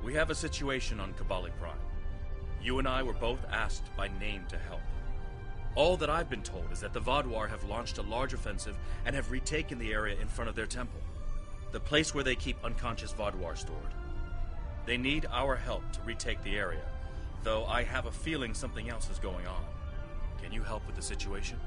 We have a situation on Kabali Prime. You and I were both asked by name to help. All that I've been told is that the Vaadwaur have launched a large offensive and have retaken the area in front of their temple, the place where they keep unconscious Vaadwaur stored. They need our help to retake the area, though I have a feeling something else is going on. Can you help with the situation?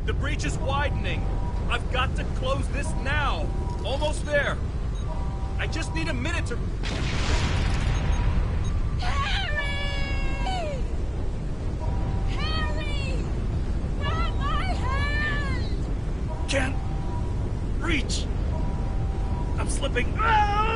The breach is widening. I've got to close this now. Almost there. I just need a minute to... Harry! Harry! Grab my hand! Can't reach. I'm slipping. Ah!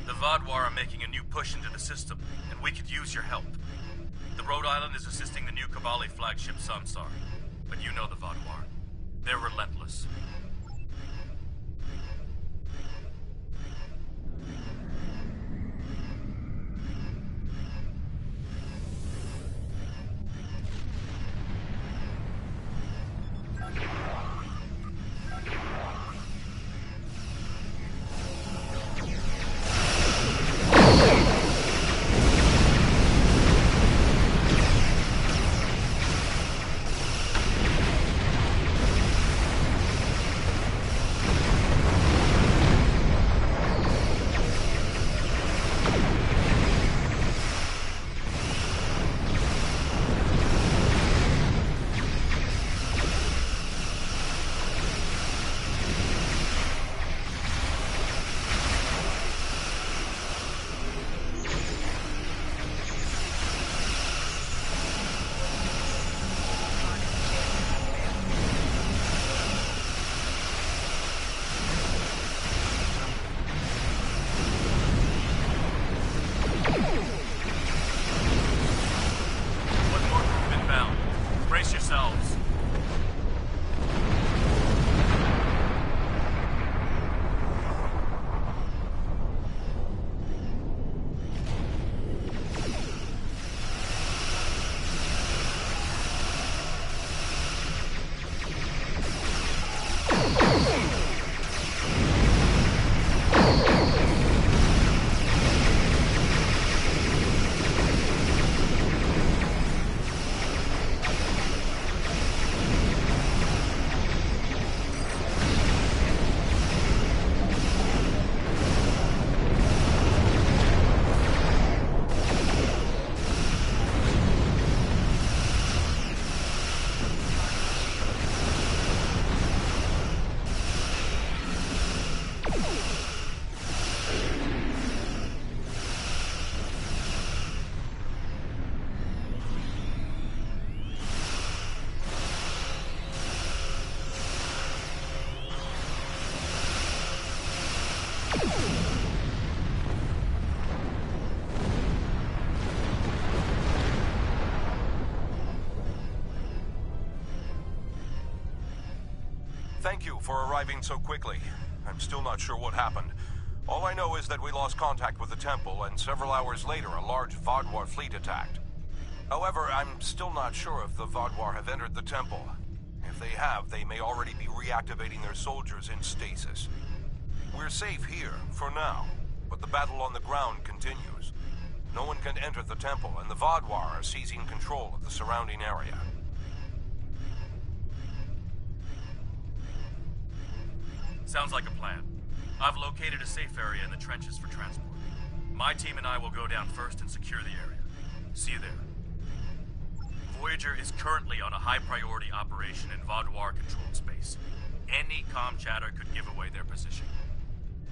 The Vaadwaur are making a new push into the system, and we could use your help. The Rhode Island is assisting the new Kabali flagship Samsar, but you know the Vaadwaur. They're relentless. Thank you for arriving so quickly. I'm still not sure what happened. All I know is that we lost contact with the temple, and several hours later a large Vaadwaur fleet attacked. However, I'm still not sure if the Vaadwaur have entered the temple. If they have, they may already be reactivating their soldiers in stasis. We're safe here, for now, but the battle on the ground continues. No one can enter the temple, and the Vaadwaur are seizing control of the surrounding area. Sounds like a plan. I've located a safe area in the trenches for transport. My team and I will go down first and secure the area. See you there. Voyager is currently on a high-priority operation in Vaadwaur-controlled space. Any comm chatter could give away their position.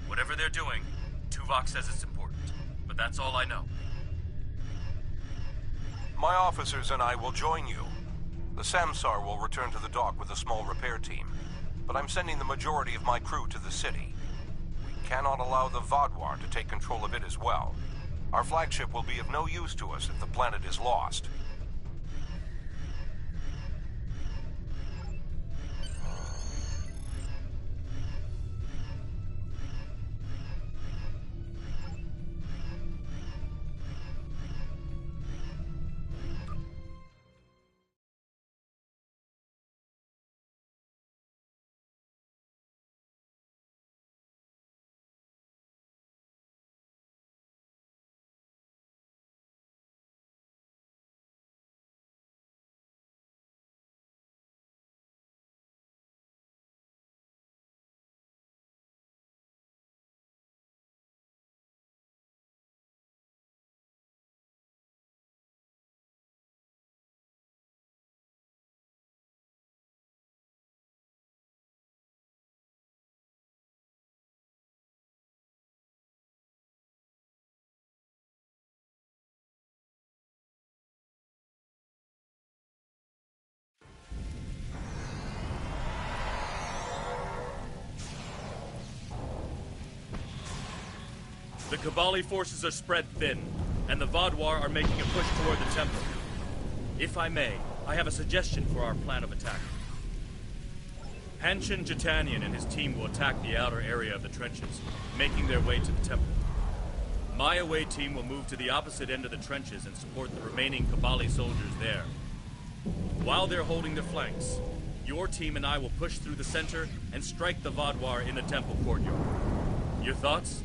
Whatever they're doing, Tuvok says it's important, but that's all I know. My officers and I will join you. The Samsar will return to the dock with a small repair team, but I'm sending the majority of my crew to the city. We cannot allow the Vaadwaur to take control of it as well. Our flagship will be of no use to us if the planet is lost. The Kabali forces are spread thin, and the Vaadwaur are making a push toward the temple. If I may, I have a suggestion for our plan of attack. Hanshin Jitanian and his team will attack the outer area of the trenches, making their way to the temple. My away team will move to the opposite end of the trenches and support the remaining Kabali soldiers there. While they're holding their flanks, your team and I will push through the center and strike the Vaadwaur in the temple courtyard. Your thoughts?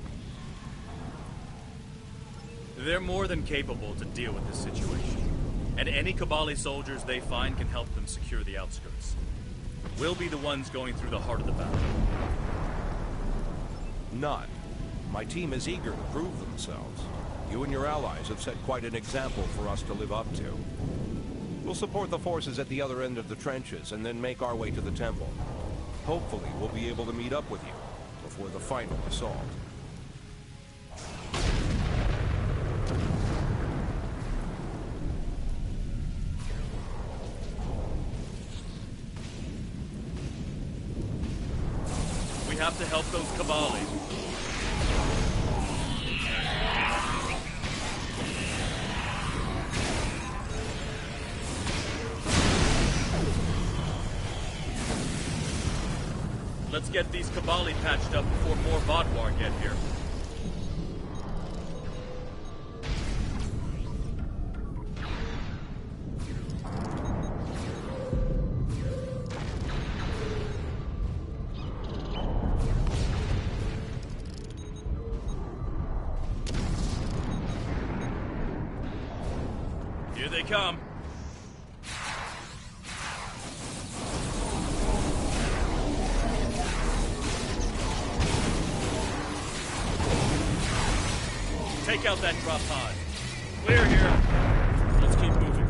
They're more than capable to deal with this situation, and any Kabali soldiers they find can help them secure the outskirts. We'll be the ones going through the heart of the battle. None. My team is eager to prove themselves. You and your allies have set quite an example for us to live up to. We'll support the forces at the other end of the trenches and then make our way to the temple. Hopefully, we'll be able to meet up with you before the final assault. We have to help those Kabali. Let's get these Kabali patched up before more Vaadwaur get here. Here they come. Take out that drop pod. Clear here. Let's keep moving.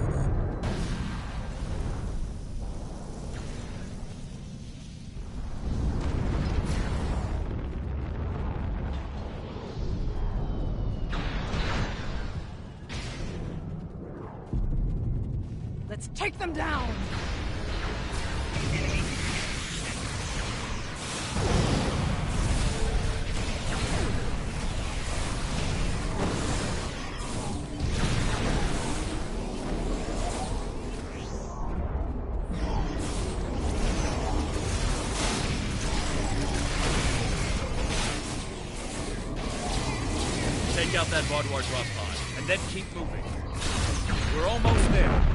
Let's take them down! take out that Vaudouar drop pod, and then keep moving. We're almost there.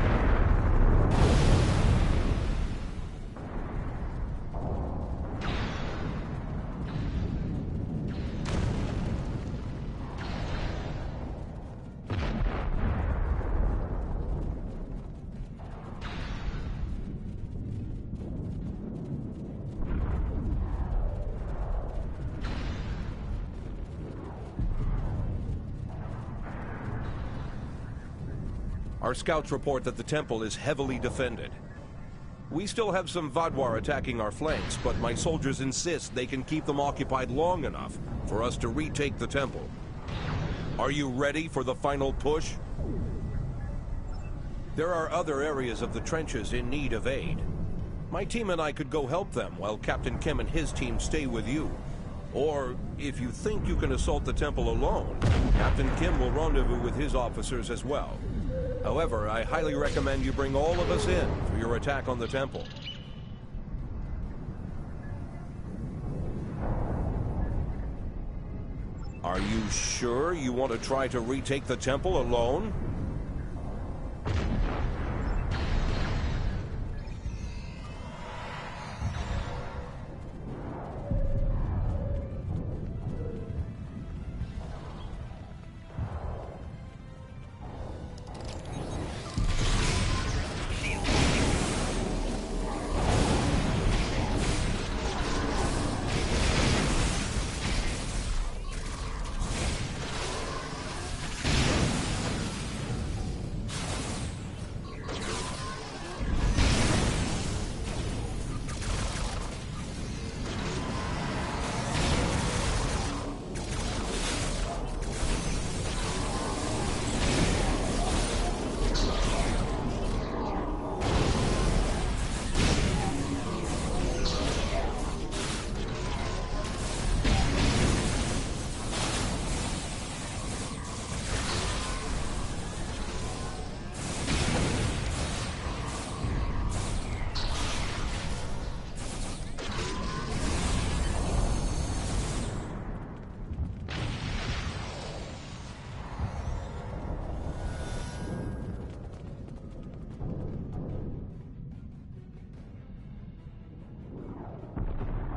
Our scouts report that the temple is heavily defended. We still have some Vaudouar attacking our flanks, but my soldiers insist they can keep them occupied long enough for us to retake the temple. Are you ready for the final push? There are other areas of the trenches in need of aid. My team and I could go help them while Captain Kim and his team stay with you. Or, if you think you can assault the temple alone, Captain Kim will rendezvous with his officers as well. However, I highly recommend you bring all of us in for your attack on the temple. Are you sure you want to try to retake the temple alone?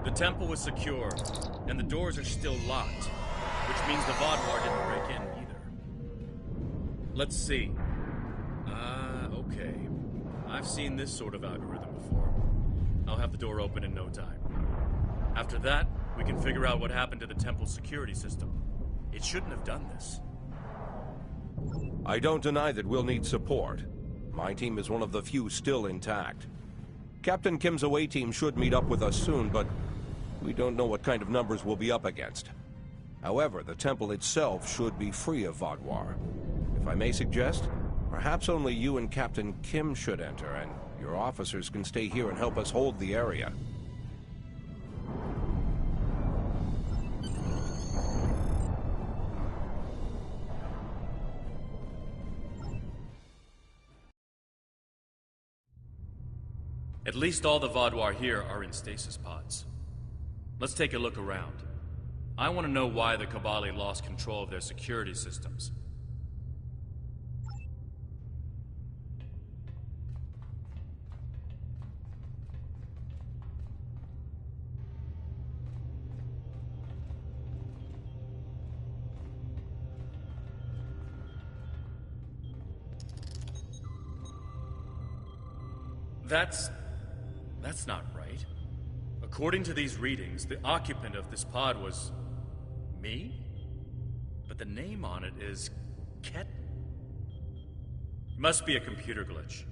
The temple was secure, and the doors are still locked, which means the Vaudouar didn't break in either. Let's see. Okay. I've seen this sort of algorithm before. I'll have the door open in no time. After that, we can figure out what happened to the temple's security system. It shouldn't have done this. I don't deny that we'll need support. My team is one of the few still intact. Captain Kim's away team should meet up with us soon, but we don't know what kind of numbers we'll be up against. However, the temple itself should be free of Vaudouar. If I may suggest, perhaps only you and Captain Kim should enter, and your officers can stay here and help us hold the area. At least all the Vaudouar here are in stasis pods. Let's take a look around. I want to know why the Kabali lost control of their security systems. That's not right. According to these readings, the occupant of this pod was me? But the name on it is Ket. Must be a computer glitch.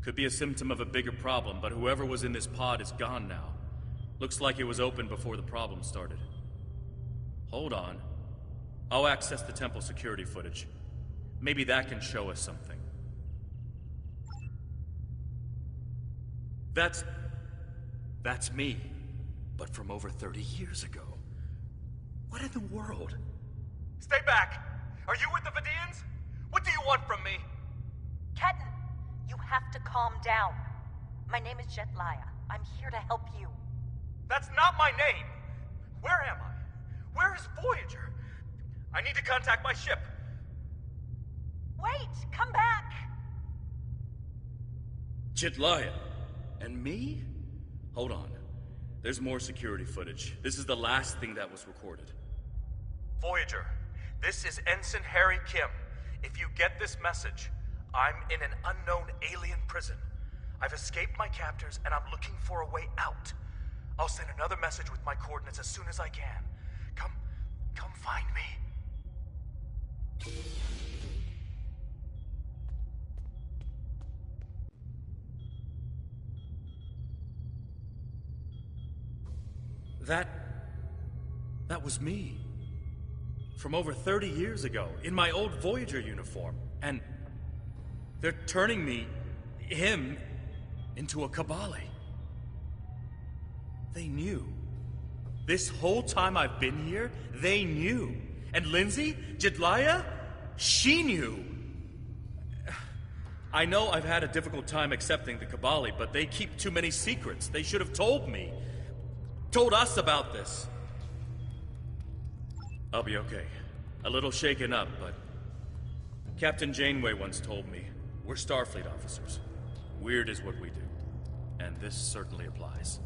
Could be a symptom of a bigger problem, but whoever was in this pod is gone now. Looks like it was open before the problem started. Hold on. I'll access the temple security footage. Maybe that can show us something. That's me, but from over 30 years ago. What in the world? Stay back! Are you with the Vidians? What do you want from me? Ketan, you have to calm down. My name is Jetlaya. I'm here to help you. That's not my name! Where am I? Where is Voyager? I need to contact my ship. Wait! Come back! Jetlaya. And me? Hold on. There's more security footage. This is the last thing that was recorded. Voyager, this is Ensign Harry Kim. If you get this message, I'm in an unknown alien prison. I've escaped my captors and I'm looking for a way out. I'll send another message with my coordinates as soon as I can. Come find me. That was me. From over 30 years ago, in my old Voyager uniform. And they're turning him, into a Kabali. They knew. This whole time I've been here, they knew. And Lindsay, Jetlaya, she knew. I know I've had a difficult time accepting the Kabali, but they keep too many secrets. They should have told me. Told us about this. I'll be okay. A little shaken up, but Captain Janeway once told me, we're Starfleet officers. Weird is what we do. And this certainly applies.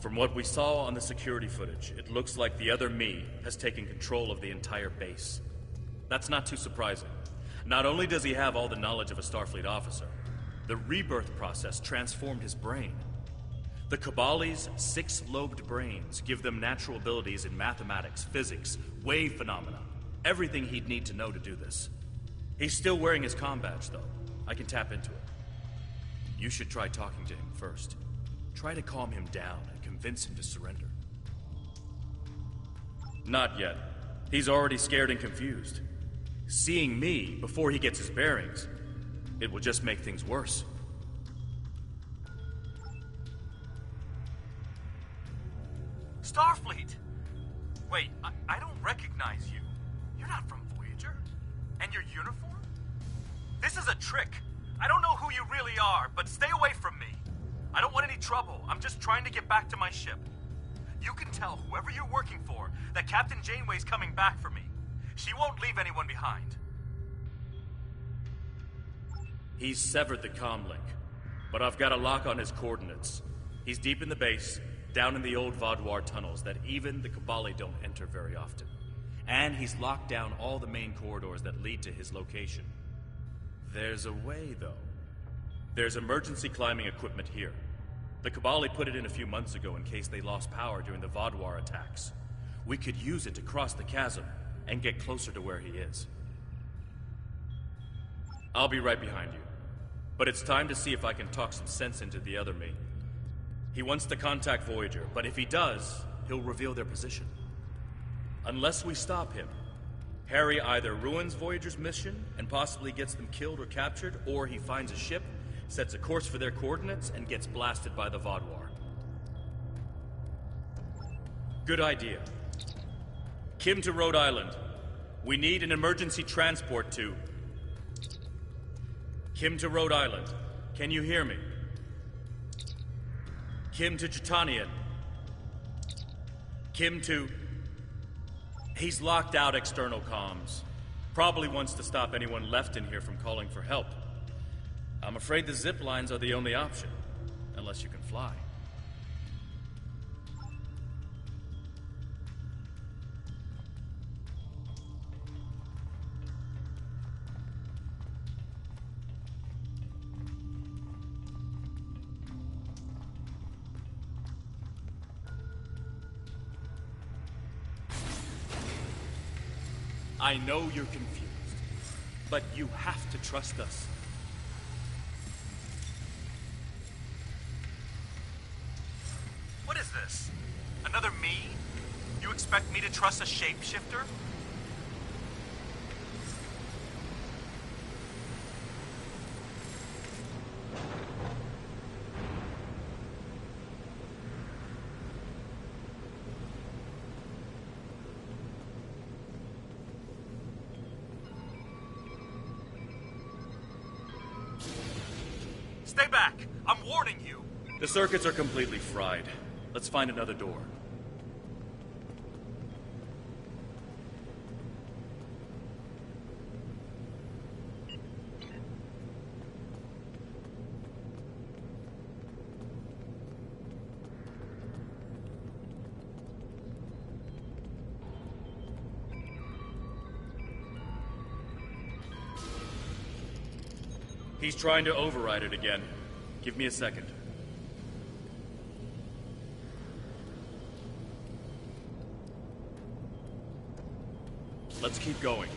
From what we saw on the security footage, it looks like the other me has taken control of the entire base. That's not too surprising. Not only does he have all the knowledge of a Starfleet officer, the rebirth process transformed his brain. The Kabali's 6-lobed brains give them natural abilities in mathematics, physics, wave phenomena, everything he'd need to know to do this. He's still wearing his comm badge, though. I can tap into it. You should try talking to him first. Try to calm him down and convince him to surrender. Not yet. He's already scared and confused. Seeing me before he gets his bearings, it will just make things worse. Starfleet! Wait, I don't recognize you. You're not from Voyager? And your uniform? This is a trick. I don't know who you really are, but stay away from me. I don't want any trouble. I'm just trying to get back to my ship. You can tell whoever you're working for that Captain Janeway's coming back for me. She won't leave anyone behind. He's severed the comm link, but I've got a lock on his coordinates. He's deep in the base, down in the old Vaudouar tunnels that even the Kabali don't enter very often. And he's locked down all the main corridors that lead to his location. There's a way, though. There's emergency climbing equipment here. The Kabali put it in a few months ago in case they lost power during the Vaudouar attacks. We could use it to cross the chasm and get closer to where he is. I'll be right behind you. But it's time to see if I can talk some sense into the other me. He wants to contact Voyager, but if he does, he'll reveal their position. Unless we stop him, Harry either ruins Voyager's mission and possibly gets them killed or captured, or he finds a ship, sets a course for their coordinates, and gets blasted by the Vaudouar. Good idea. Kim to Rhode Island. We need an emergency transport to... Kim to Rhode Island. Can you hear me? Kim to Jatanian. Kim to... He's locked out external comms. Probably wants to stop anyone left in here from calling for help. I'm afraid the zip lines are the only option, unless you can fly. I know you're confused, but you have to trust us. What is this? Another me? You expect me to trust a shapeshifter? Stay back! I'm warning you! The circuits are completely fried. Let's find another door. He's trying to override it again. Give me a second. Let's keep going.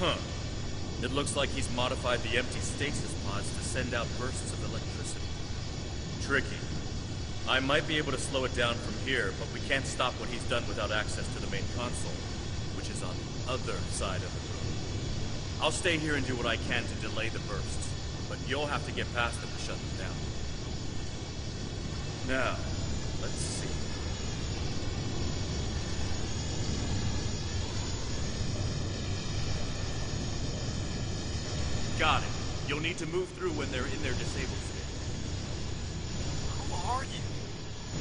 Huh. It looks like he's modified the empty stasis pods to send out bursts of electricity. Tricky. I might be able to slow it down from here, but we can't stop what he's done without access to the main console, which is on the other side of the room. I'll stay here and do what I can to delay the bursts, but you'll have to get past them to shut them down. Now, let's see. Got it. You'll need to move through when they're in their disabled state. Who are you?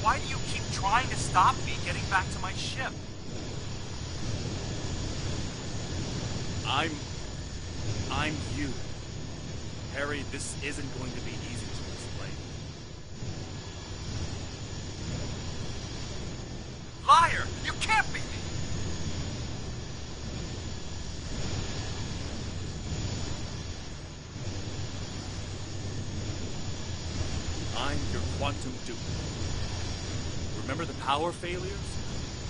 Why do you keep trying to stop me getting back to my ship? I'm you. Harry, this isn't going to be easy to explain. Liar! You can't be me! I'm your quantum duplicate. Remember the power failures?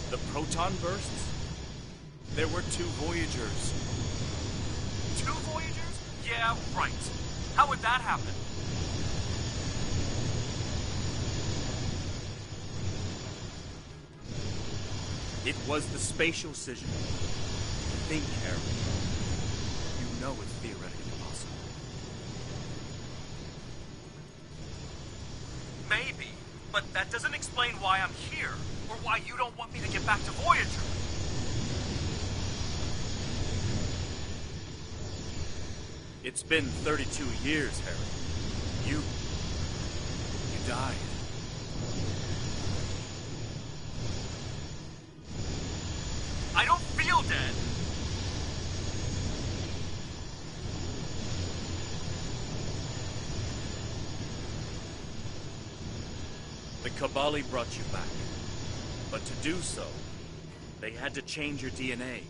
The proton bursts? There were 2 Voyagers. 2 Voyagers? Yeah, right. How would that happen? It was the spatial scission. Think, Harry. You know it's theoretically possible. Maybe, but that doesn't explain why I'm here, or why you don't want me to get back to Voyager. It's been 32 years, Harry. You died. I don't feel dead. The Kabali brought you back. But to do so, they had to change your DNA.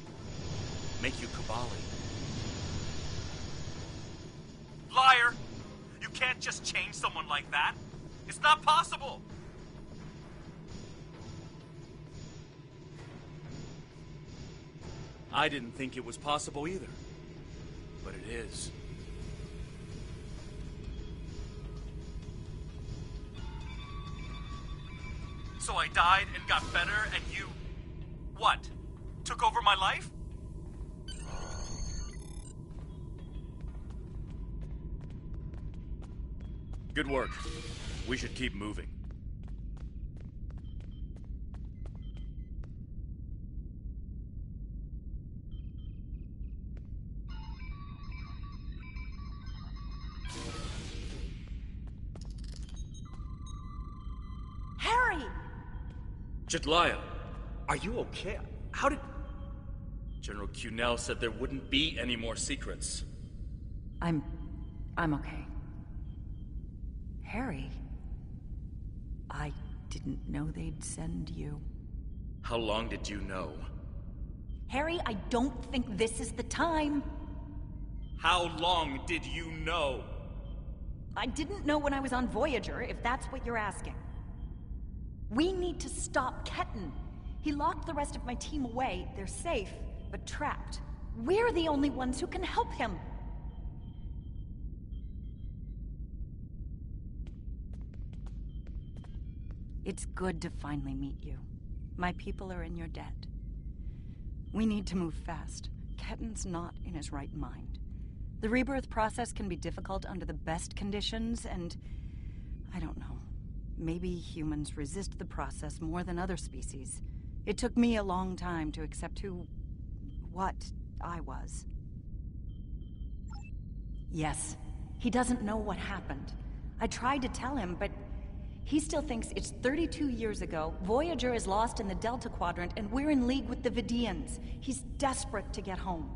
Make you Kabali. Liar! You can't just change someone like that. It's not possible. I didn't think it was possible either. But it is. So I died and got better, and you... what? Took over my life? Good work. We should keep moving. Harry! Jetlaya, are you okay? How did... General Cunell said there wouldn't be any more secrets. I'm okay. Harry, I didn't know they'd send you. How long did you know? Harry, I don't think this is the time. How long did you know? I didn't know when I was on Voyager, if that's what you're asking. We need to stop Ketten. He locked the rest of my team away. They're safe, but trapped. We're the only ones who can help him. It's good to finally meet you. My people are in your debt. We need to move fast. Ketten's not in his right mind. The rebirth process can be difficult under the best conditions, and I don't know. Maybe humans resist the process more than other species. It took me a long time to accept what I was. Yes, he doesn't know what happened. I tried to tell him, but he still thinks it's 32 years ago, Voyager is lost in the Delta Quadrant, and we're in league with the Vidians. He's desperate to get home.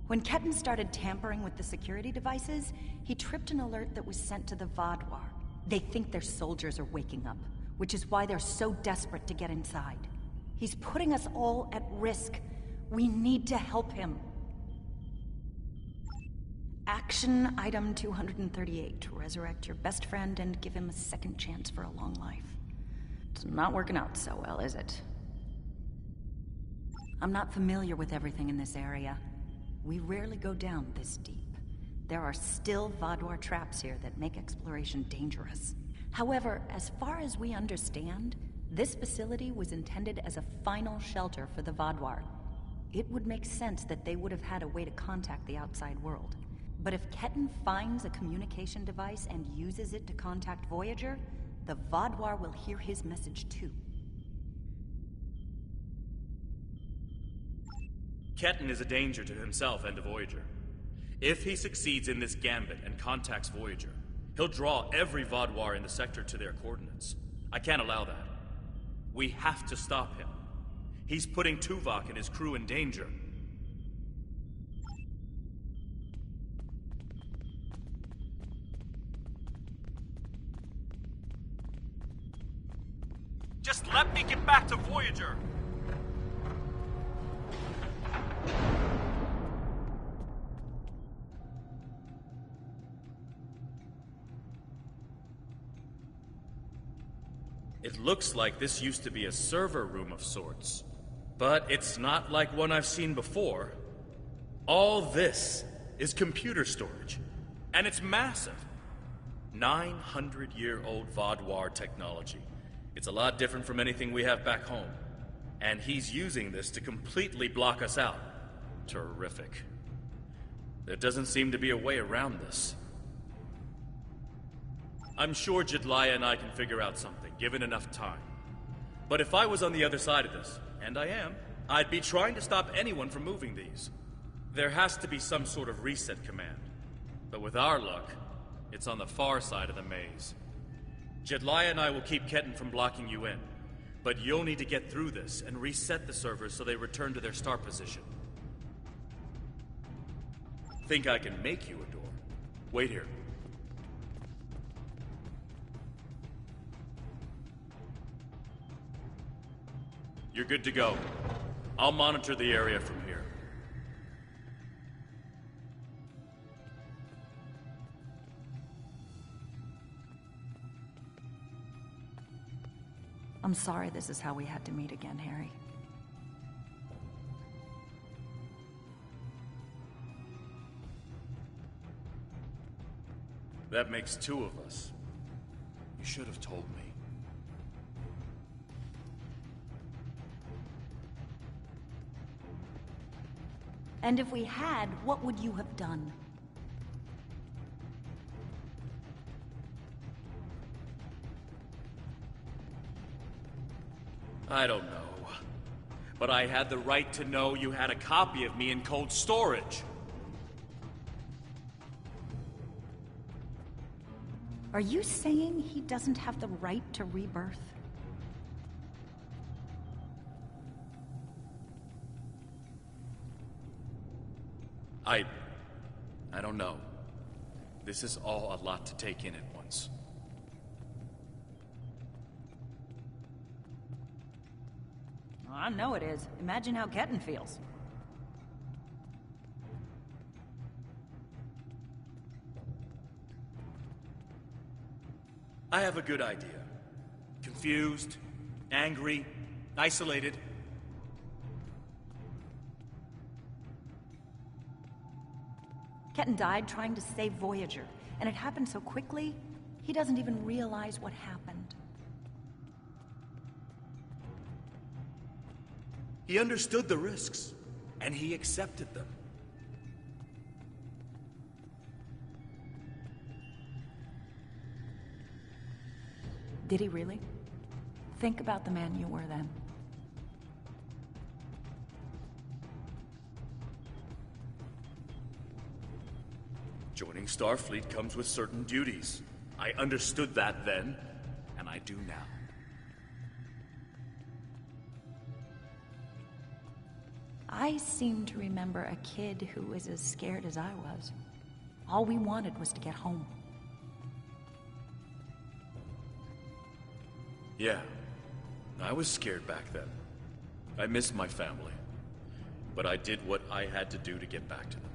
When Ketten started tampering with the security devices, he tripped an alert that was sent to the Vaadwaur. They think their soldiers are waking up, which is why they're so desperate to get inside. He's putting us all at risk. We need to help him. Action item 238. Resurrect your best friend and give him a second chance for a long life. It's not working out so well, is it? I'm not familiar with everything in this area. We rarely go down this deep. There are still Vaadwaur traps here that make exploration dangerous. However, as far as we understand, this facility was intended as a final shelter for the Vaadwaur. It would make sense that they would have had a way to contact the outside world. But if Ketten finds a communication device and uses it to contact Voyager, the Vaadwaur will hear his message too. Ketten is a danger to himself and to Voyager. If he succeeds in this gambit and contacts Voyager, he'll draw every Vaadwaur in the sector to their coordinates. I can't allow that. We have to stop him. He's putting Tuvok and his crew in danger. Just let me get back to Voyager! It looks like this used to be a server room of sorts. But it's not like one I've seen before. All this is computer storage. And it's massive. 900-year-old Vaadwaur technology. It's a lot different from anything we have back home. And he's using this to completely block us out. Terrific. There doesn't seem to be a way around this. I'm sure Jedliah and I can figure out something, given enough time. But if I was on the other side of this, and I am, I'd be trying to stop anyone from moving these. There has to be some sort of reset command. But with our luck, it's on the far side of the maze. Jedliah and I will keep Ketten from blocking you in. But you'll need to get through this and reset the servers so they return to their start position. Think I can make you a door? Wait here. You're good to go. I'll monitor the area from here. I'm sorry this is how we had to meet again, Harry. That makes two of us. You should have told me. And if we had, what would you have done? I don't know. But I had the right to know you had a copy of me in cold storage. Are you saying he doesn't have the right to rebirth? I don't know. This is all a lot to take in at once. I know it is. Imagine how Ketten feels. I have a good idea. Confused, Angry, isolated. Ketan died trying to save Voyager, and it happened so quickly, he doesn't even realize what happened. He understood the risks, and he accepted them. Did he really? Think about the man you were then. Joining Starfleet comes with certain duties. I understood that then, and I do now. I seem to remember a kid who was as scared as I was. All we wanted was to get home. Yeah, I was scared back then. I missed my family. But I did what I had to do to get back to them.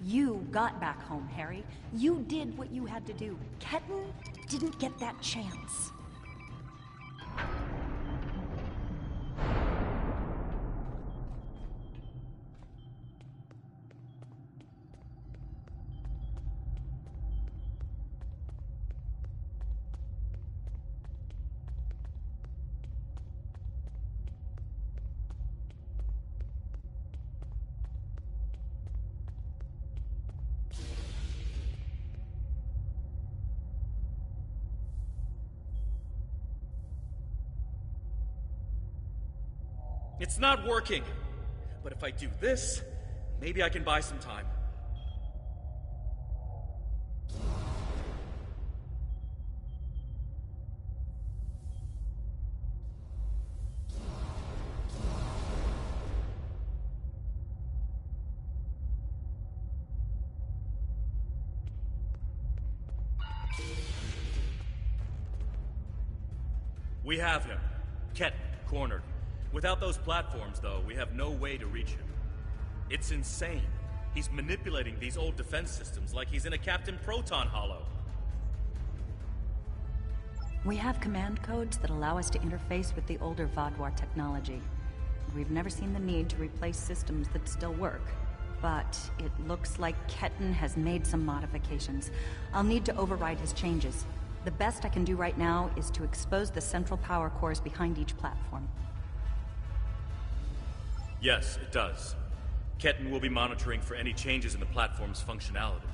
You got back home, Harry. You did what you had to do. Ketan didn't get that chance. It's not working. But if I do this, maybe I can buy some time. We have him. Ketan, cornered. Without those platforms, though, we have no way to reach him. It's insane. He's manipulating these old defense systems like he's in a Captain Proton Hollow. We have command codes that allow us to interface with the older Vaadwaur technology. We've never seen the need to replace systems that still work. But it looks like Ketan has made some modifications. I'll need to override his changes. The best I can do right now is to expose the central power cores behind each platform. Yes, it does. Ketan will be monitoring for any changes in the platform's functionality.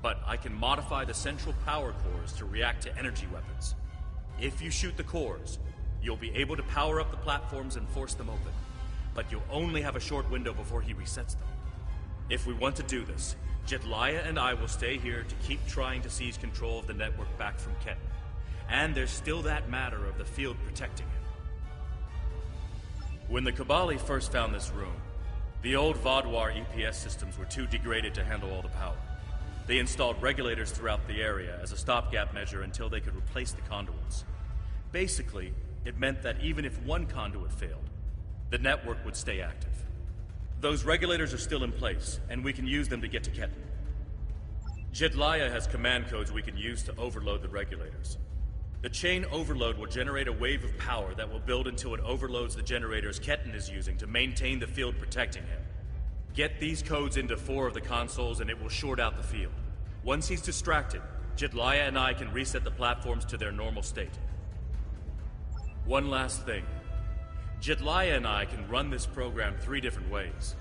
But I can modify the central power cores to react to energy weapons. If you shoot the cores, you'll be able to power up the platforms and force them open. But you'll only have a short window before he resets them. If we want to do this, Jedliah and I will stay here to keep trying to seize control of the network back from Ketan. And there's still that matter of the field protecting him. When the Kabali first found this room, the old Vaadwaur EPS systems were too degraded to handle all the power. They installed regulators throughout the area as a stopgap measure until they could replace the conduits. Basically, it meant that even if one conduit failed, the network would stay active. Those regulators are still in place, and we can use them to get to Ketan. Jedliah has command codes we can use to overload the regulators. The chain overload will generate a wave of power that will build until it overloads the generators Ketan is using to maintain the field protecting him. Get these codes into 4 of the consoles and it will short out the field. Once he's distracted, Jedliah and I can reset the platforms to their normal state. One last thing. Jedliah and I can run this program 3 different ways.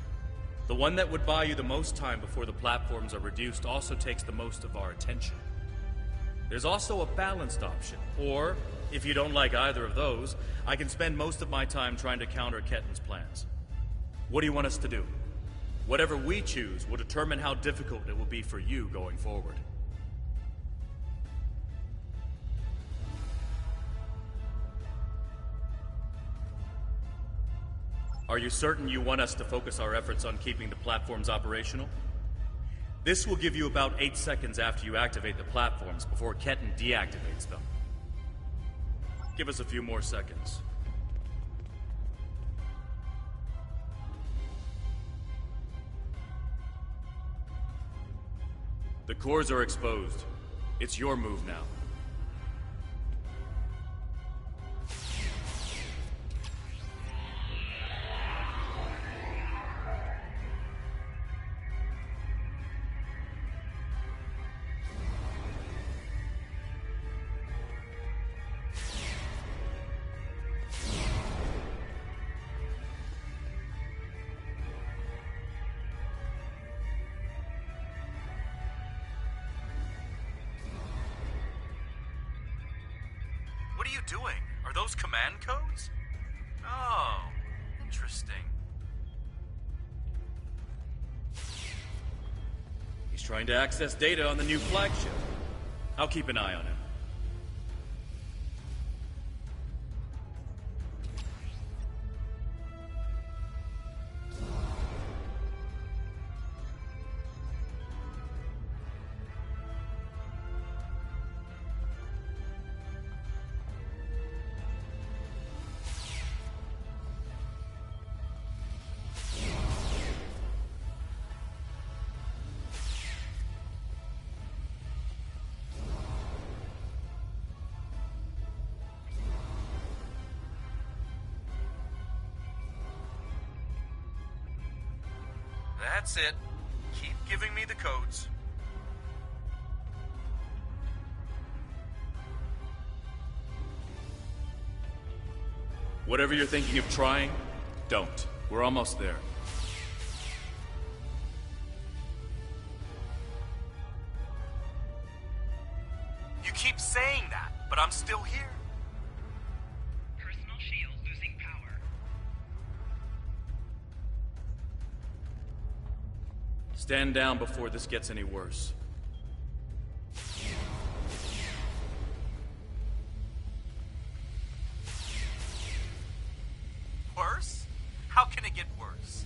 The one that would buy you the most time before the platforms are reduced also takes the most of our attention. There's also a balanced option, or, if you don't like either of those, I can spend most of my time trying to counter Ketan's plans. What do you want us to do? Whatever we choose will determine how difficult it will be for you going forward. Are you certain you want us to focus our efforts on keeping the platforms operational? This will give you about 8 seconds after you activate the platforms before Ketan deactivates them. Give us a few more seconds. The cores are exposed. It's your move now. What are you doing? Are those command codes? Oh, interesting. He's trying to access data on the new flagship. I'll keep an eye on him. That's it. Keep giving me the codes. Whatever you're thinking of trying, don't. We're almost there. You keep saying that, but I'm still here. Personal shield losing power. Stand down before this gets any worse. Worse? How can it get worse?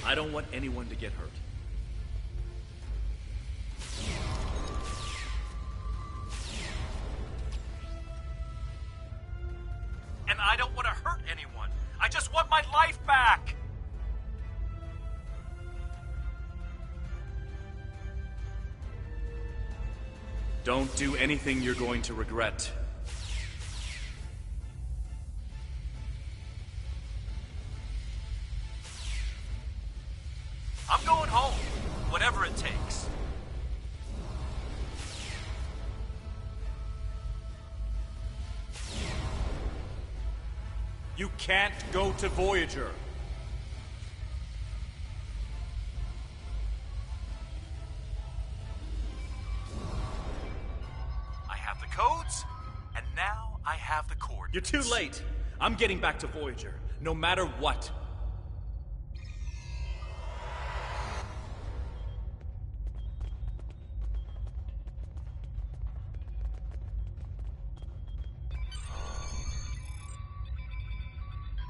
I don't want anyone to get hurt. And I don't want to hurt anyone. I just want my life back! Don't do anything you're going to regret. I'm going home, whatever it takes. You can't go to Voyager. I have the codes, and now I have the coordinates. You're too late. I'm getting back to Voyager, no matter what.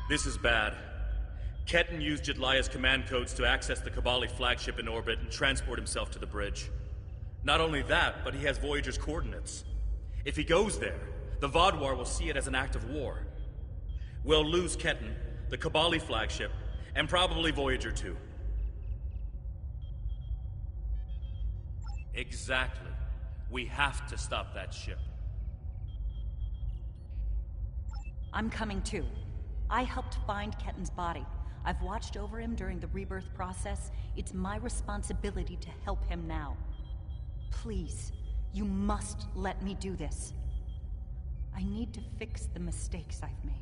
This is bad. Ketan used Jedlia's command codes to access the Kabali flagship in orbit and transport himself to the bridge. Not only that, but he has Voyager's coordinates. If he goes there, the Vaadwaur will see it as an act of war. We'll lose Ketan, the Kabali flagship, and probably Voyager too. Exactly. We have to stop that ship. I'm coming too. I helped find Ketan's body. I've watched over him during the rebirth process. It's my responsibility to help him now. Please, you must let me do this. I need to fix the mistakes I've made.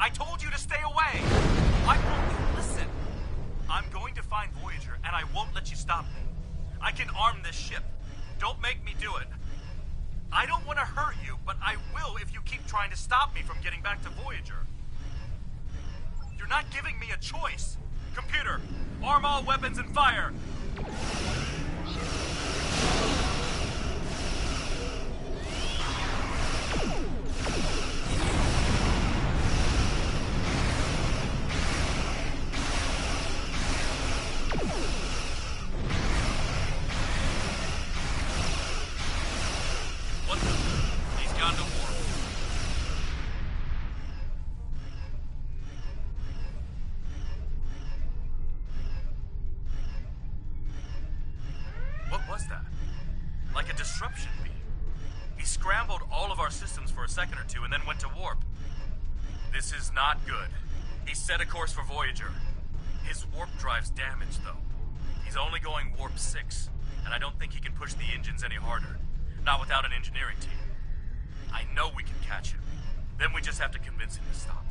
I told you to stay away! I won't listen. I'm going to find Voyager, and I won't let you stop me. I can arm this ship. Don't make me do it. I don't want to hurt you, but I will if you keep trying to stop me from getting back to Voyager. You're not giving me a choice. Computer, arm all weapons and fire. What the? He's gone to war. What was that? Like a disruption beam. He scrambled all of our systems for a second or two and then went to warp. This is not good. He set a course for Voyager. His warp drive's damaged, though. He's only going warp 6, and I don't think he can push the engines any harder. Not without an engineering team. I know we can catch him. Then we just have to convince him to stop.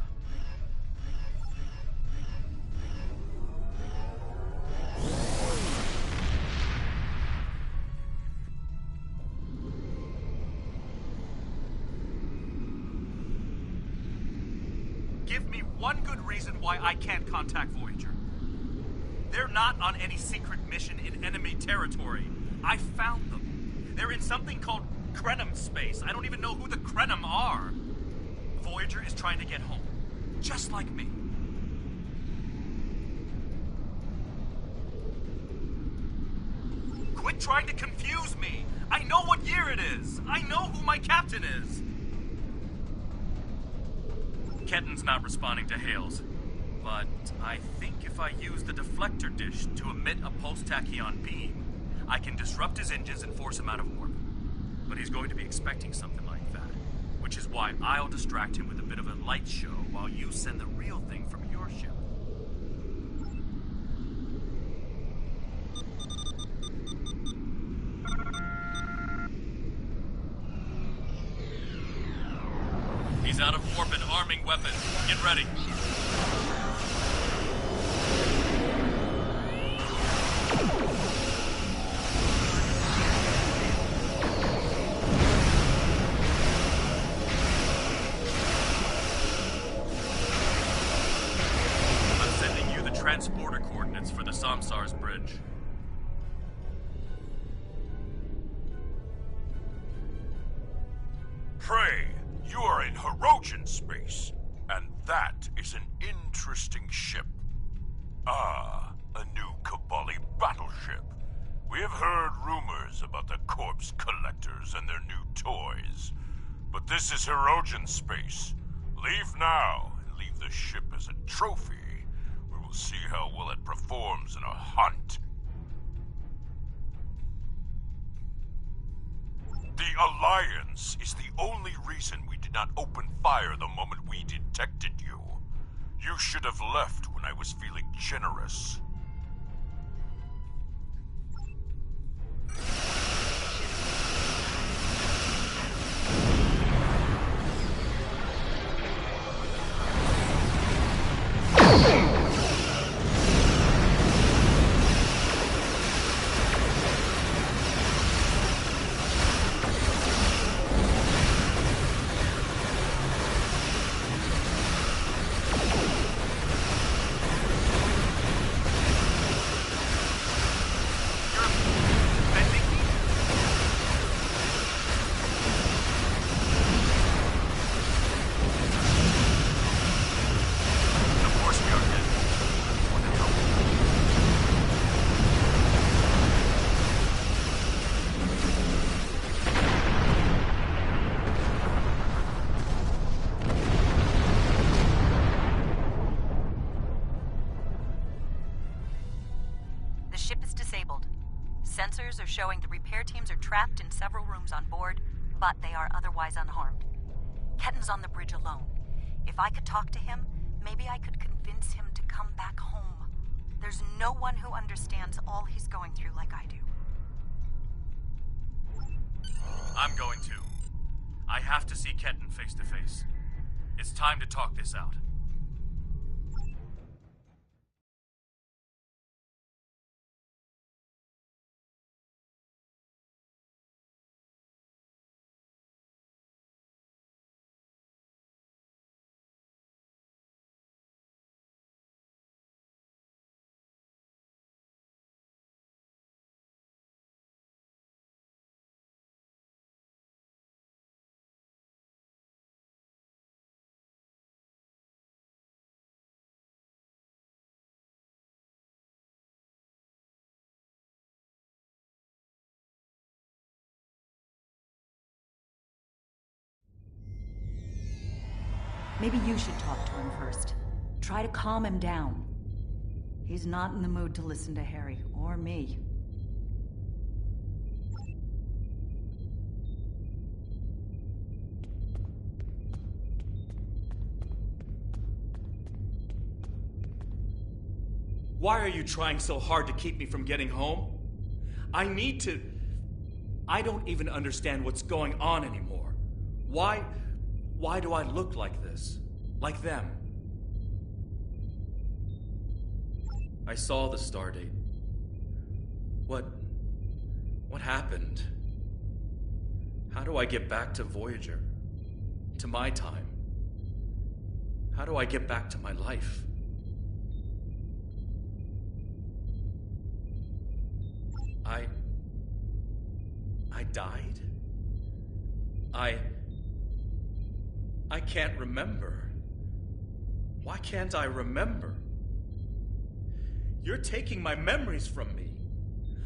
Give me one good reason why I can't contact Voyager. They're not on any secret mission in enemy territory. I found them. They're in something called Krenim space. I don't even know who the Krenim are. Voyager is trying to get home. Just like me. Quit trying to confuse me. I know what year it is. I know who my captain is. Ketten's not responding to hails, but I think if I use the deflector dish to emit a pulse-tachyon beam, I can disrupt his engines and force him out of warp. But he's going to be expecting something like that, which is why I'll distract him with a bit of a light show while you send the real thing from your ship. He's out of warp and arming weapons. Get ready. I'm sending you the transporter coordinates for the Samsar's bridge. Prey, you are in Hirogen space, and that is an interesting ship. Ah, a new Kabali battleship. We have heard rumors about the corpse collectors and their new toys. But this is Hirogen space. Leave now, and leave the ship as a trophy. We will see how well it performs in a hunt. The Alliance is the only reason we did not open fire the moment we detected you. You should have left when I was feeling generous. The ship is disabled. Sensors are showing the repair teams are trapped in several rooms on board, but they are otherwise unharmed. Ketten's on the bridge alone. If I could talk to him, maybe I could convince him to come back home. There's no one who understands all he's going through like I do. I'm going to. I have to see Ketten face to face. It's time to talk this out. Maybe you should talk to him first. Try to calm him down. He's not in the mood to listen to Harry, or me. Why are you trying so hard to keep me from getting home? I need to... I don't even understand what's going on anymore. Why do I look like this? Like them? I saw the stardate. What happened? How do I get back to Voyager? To my time? How do I get back to my life? I died? I can't remember. Why can't I remember? You're taking my memories from me.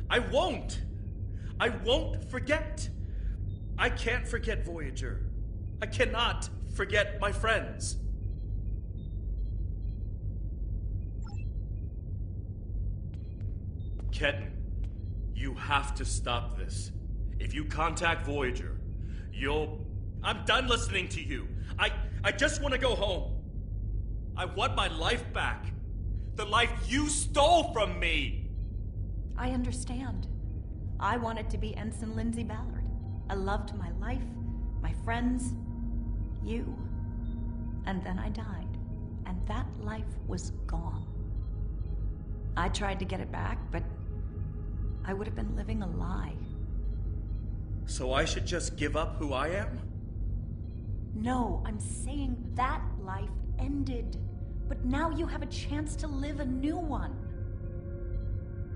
I won't forget. I can't forget Voyager. I cannot forget my friends. Ketan, you have to stop this. If you contact Voyager, I'm done listening to you. I just want to go home. I want my life back. The life you stole from me. I understand. I wanted to be Ensign Lindsay Ballard. I loved my life, my friends, you. And then I died, and that life was gone. I tried to get it back, but I would have been living a lie. So I should just give up who I am? No, I'm saying that life ended. But now you have a chance to live a new one.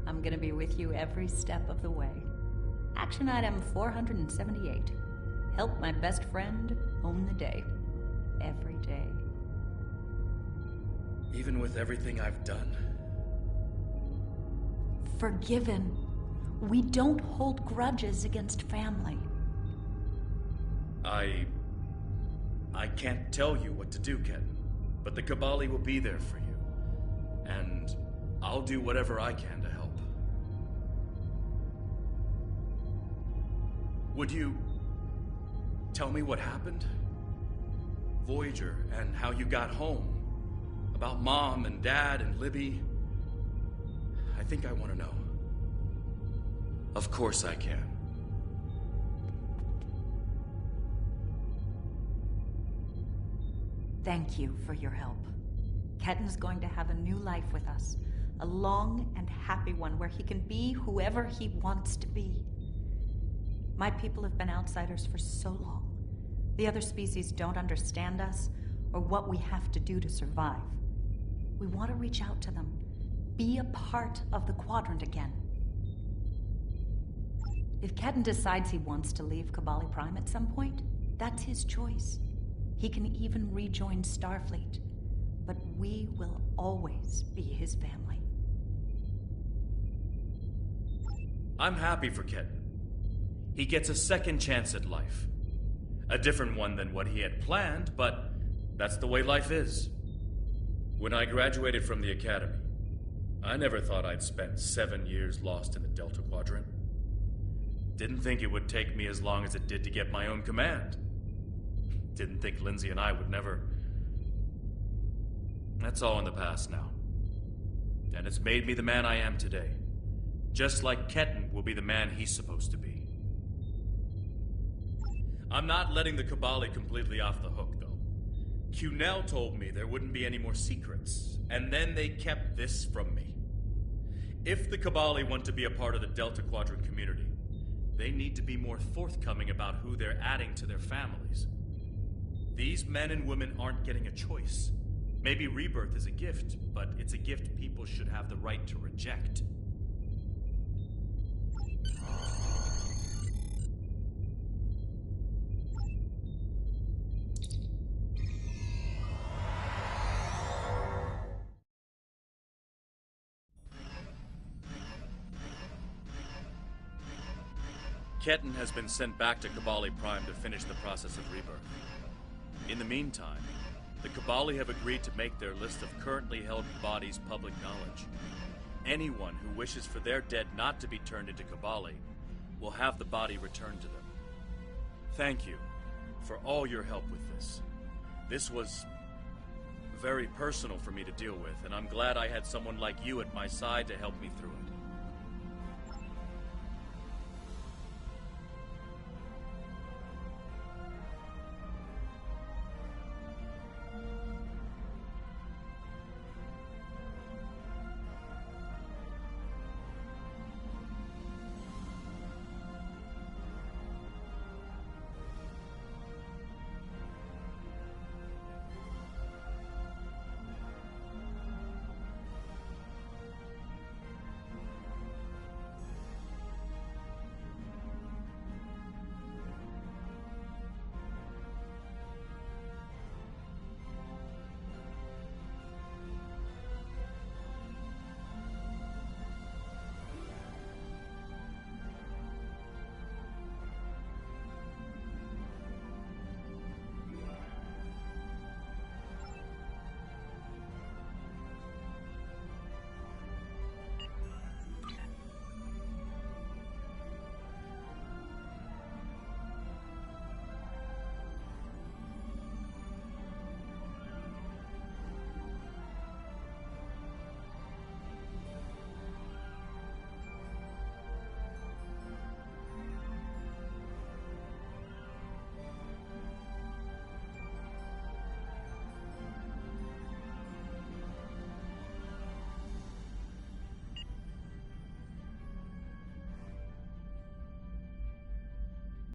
I'm gonna be with you every step of the way. Action item 478. Help my best friend own the day. Every day. Even with everything I've done? Forgiven. We don't hold grudges against family. I can't tell you what to do, Ken. But the Kabali will be there for you. And I'll do whatever I can to help. Would you tell me what happened? Voyager and how you got home. About Mom and Dad and Libby. I think I want to know. Of course I can. Thank you for your help. Ketan's going to have a new life with us. A long and happy one where he can be whoever he wants to be. My people have been outsiders for so long. The other species don't understand us or what we have to do to survive. We want to reach out to them. Be a part of the Quadrant again. If Ketan decides he wants to leave Kabali Prime at some point, that's his choice. He can even rejoin Starfleet, but we will always be his family. I'm happy for Ketan. He gets a second chance at life. A different one than what he had planned, but that's the way life is. When I graduated from the academy, I never thought I'd spend 7 years lost in the Delta Quadrant. Didn't think it would take me as long as it did to get my own command. Didn't think Lindsay and I would never... That's all in the past now. And it's made me the man I am today. Just like Ketan will be the man he's supposed to be. I'm not letting the Kabali completely off the hook, though. Cunell told me there wouldn't be any more secrets, and then they kept this from me. If the Kabali want to be a part of the Delta Quadrant community, they need to be more forthcoming about who they're adding to their families. These men and women aren't getting a choice. Maybe rebirth is a gift, but it's a gift people should have the right to reject. Ketan has been sent back to Kabali Prime to finish the process of rebirth. In the meantime, The Kabali have agreed to make their list of currently held bodies public knowledge. Anyone who wishes for their dead not to be turned into Kabali will have the body returned to them. Thank you for all your help with this. This was very personal for me to deal with, and I'm glad I had someone like you at my side to help me through it.